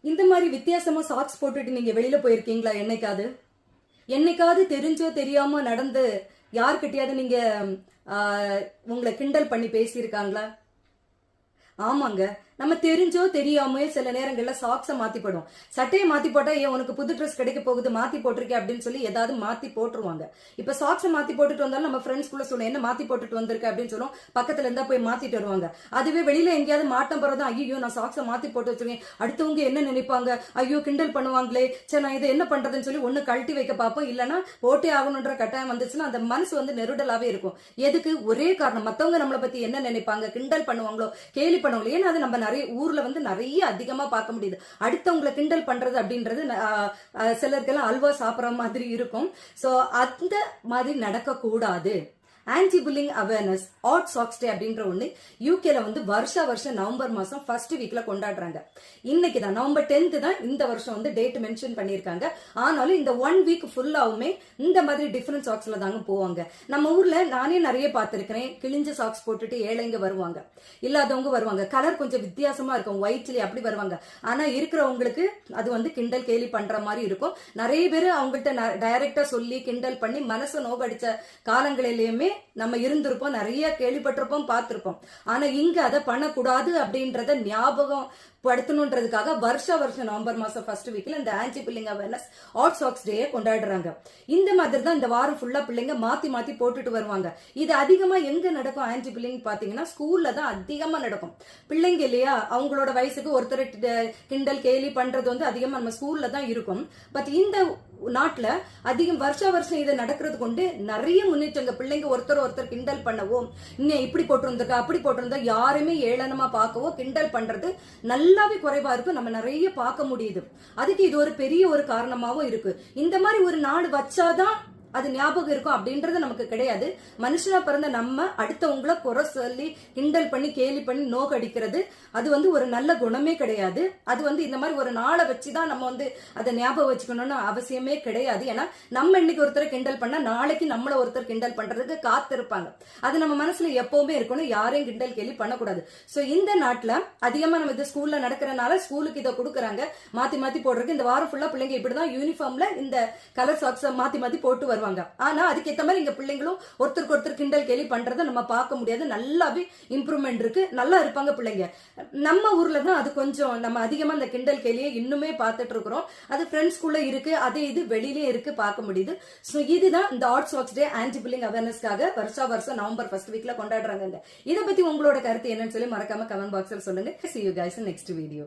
இந்த மாதிரி வித்தியாசமா சாக்ஸ் போட்டுட்டு நீங்க வெளியில போயிருக்கீங்களா? என்னைக்காவது தெரிஞ்சோ தெரியாம நடந்து யார்கிட்டயாவது நீங்க உங்களை கிண்டல் பண்ணி பேசியிருக்காங்களா? ஆமாங்க, நம்ம தெரிஞ்சோ தெரியாம சில நேரங்கள்ல சாக்ஸ மாத்தி போடுவோம். சட்டையை மாத்தி போட்டா ஏன் உனக்கு புது ட்ரெஸ் கிடைக்க போகுது மாத்தி போட்டிருக்கேன் அப்படின்னு சொல்லி ஏதாவது மாத்தி போட்டுருவாங்க. இப்ப சாக்ஸ மாத்தி போட்டுட்டு வந்தாலும் நம்ம ஃப்ரெண்ட்ஸ்குள்ள சொல்லுவோம், என்ன மாத்தி போட்டுட்டு வந்திருக்க அப்படின்னு சொல்லுவோம். பக்கத்துல இருந்தா போய் மாத்திட்டு வருவாங்க. அதுவே வெளியில எங்கேயாவது மாட்டம் போறதா, ஐயோ நான் சாக்ஸ மாத்தி போட்டு வச்சிருக்கேன், அடுத்தவங்க என்ன நினைப்பாங்க, ஐயோ கிண்டல் பண்ணுவாங்களே, சரி நான் இதை என்ன பண்றதுன்னு சொல்லி ஒண்ணு கழட்டி வைக்க பார்ப்போம். இல்லைன்னா போட்டே ஆகணுன்ற கட்டாயம் வந்துச்சுன்னா அந்த மனசு வந்து நெருடலாவே இருக்கும். எதுக்கு? ஒரே காரணம், மத்தவங்க நம்மளை பத்தி என்ன நினைப்பாங்க, கிண்டல் பண்ணுவாங்களோ, கேலி பண்ணுவாங்களோ. ஏன்னா அது நம்ம நிறைய ஊர்ல வந்து நிறைய அதிகமா பார்க்க முடியுது. அடுத்தவங்களை கிண்டல் பண்றது அப்படின்றது சிலருக்கெல்லாம் அல்வா சாப்பிட்ற மாதிரி இருக்கும். சோ அந்த மாதிரி நடக்க கூடாது. Anti bullying awareness odd socks day அப்படின்ற ஒண்ணு யூகேல வந்து வருஷம் நவம்பர் மாசம் ஃபர்ஸ்ட் வீக்ல கொண்டாடுறாங்க. இன்னைக்கு தான் நவம்பர் 10th தான் இந்த வருஷம் வந்து டேட் மென்ஷன் பண்ணிருக்காங்க. ஆனாலும் இந்த 1 வீக் ஃபுல்லாவுமே இந்த மாதிரி டிஃபரெண்ட் சாக்ஸ்ல தாங்க போவாங்க. நம்ம ஊர்ல நானே நிறைய பார்த்திருக்கிறேன். கிழிஞ்ச சாக்ஸ் போட்டுட்டு ஏழைங்க வருவாங்க, இல்லாதவங்க வருவாங்க. கலர் கொஞ்சம் வித்தியாசமா இருக்கும், ஒயிட்லயே அப்படி வருவாங்க. ஆனா இருக்கிறவங்களுக்கு அது வந்து கிண்டல் கேலி பண்ற மாதிரி இருக்கும். நிறைய பேர் அவங்கள்ட்ட டைரக்டா சொல்லி கிண்டல் பண்ணி மனசை நோகடிச்ச காலங்களிலேயுமே நம்ம இருந்திருப்போம், நிறைய கேள்விப்பட்டிருப்போம், பார்த்திருப்போம். ஆனா இங்க அதை பண்ணக்கூடாது அப்படின்றத ஞாபகம் படுத்தணுன்றதுக்காக வருஷம் நவம்பர் மாசம் ஃபர்ஸ்ட் வீக்ல இந்த anti bullying awareness odd socks day கொண்டாடுறாங்க. இந்த மாதிரி தான் இந்த வாரம் ஃபுல்லா பிள்ளைங்க மாத்தி மாத்தி போட்டுட்டு வருவாங்க. இது அதிகமா எங்க நடக்கும்? ஆன்டி புல்லிங் பாத்தீங்கன்னா ஸ்கூல்ல தான் அதிகமா நடக்கும். பிள்ளைங்க இல்லையா, அவங்களோட வயசுக்கு ஒருத்தர் கிண்டல் கேலி பண்றது வந்து அதிகமா நம்ம ஸ்கூல்ல தான் இருக்கும். பட் இந்த நாட்டுல அதிகம் வருஷம் இது நடக்கிறது கொண்டு நிறைய முன்னேற்றங்க. பிள்ளைங்க ஒருத்தர் கிண்டல் பண்ணவோ, இன்னும் இப்படி போட்டிருந்திருக்கா அப்படி போட்டிருந்தா யாருமே ஏளனமா பார்க்கவோ கிண்டல் பண்றது நல்லாவே குறைவா இருக்கு. நம்ம நிறைய பார்க்க முடியுது. அதுக்கு இது ஒரு பெரிய ஒரு காரணமாவும் இருக்கு. இந்த மாதிரி ஒரு நாடு வச்சாதான் அது ஞாபகம் இருக்கும் அப்படின்றது நமக்கு கிடையாது. மனுஷனா பிறந்த நம்ம அடுத்தவங்கள குறை சொல்லி கிண்டல் பண்ணி கேலி பண்ணி நோக்கடிக்கிறது அது வந்து ஒரு நல்ல குணமே கிடையாது. அது வந்து இந்த மாதிரி ஒரு நாளை வச்சுதான் நம்ம வந்து அதை ஞாபகம் வச்சுக்கணும்னு அவசியமே கிடையாது. ஏன்னா நம்ம இன்னைக்கு ஒருத்தரை கிண்டல் பண்ணா நாளைக்கு நம்மள ஒருத்தர் கிண்டல் பண்றதுக்கு காத்திருப்பாங்க. அது நம்ம மனசுல எப்பவுமே இருக்கணும், யாரையும் கிண்டல் கேலி பண்ணக்கூடாது. சோ இந்த நாட்டுல அதிகமா நம்ம இது ஸ்கூல்ல நடக்கிறனால ஸ்கூலுக்கு இதை கொடுக்குறாங்க, மாத்தி மாத்தி போடுறதுக்கு. இந்த வாரம் ஃபுல்லா பிள்ளைங்க இப்படிதான் யூனிஃபார்ம்ல இந்த கலர் சாக்ஸ் மாத்தி மாத்தி போட்டு வருவாங்க. ஆனா அதுக்கேற்ற மாதிரி இங்க பிள்ளைங்களும் ஒருத்தருக்கு ஒருத்தர் கிண்டல் கேலி பண்றதை நம்ம பார்க்க முடியாது. நல்லாவே இம்ப்ரூவ்மெண்ட் இருக்கு, நல்லா இருப்பாங்க பிள்ளைங்க. நம்ம ஊர்ல தான் அது கொஞ்சம் நம்ம அதிகமா இந்த கிண்டல் கேலியை இன்னுமே பார்த்துட்டு இருக்கிறோம். அது ஃப்ரெண்ட்ஸ்குள்ள இருக்கு, அதே இது வெளியிலே இருக்கு, பார்க்க முடியுது. சோ இதுதான் இந்த ஆட் சாக்ஸ் டே ஆன்டி புல்லிங் அவேர்னஸ்க்காக வருஷம் நவம்பர் ஃபர்ஸ்ட் வீக்ல கொண்டாடுறாங்க. இதை பத்தி உங்களோட கருத்து என்னன்னு சொல்லி மறக்காம கமெண்ட் பாக்ஸ்ல சொல்லுங்க. See you guys in next video.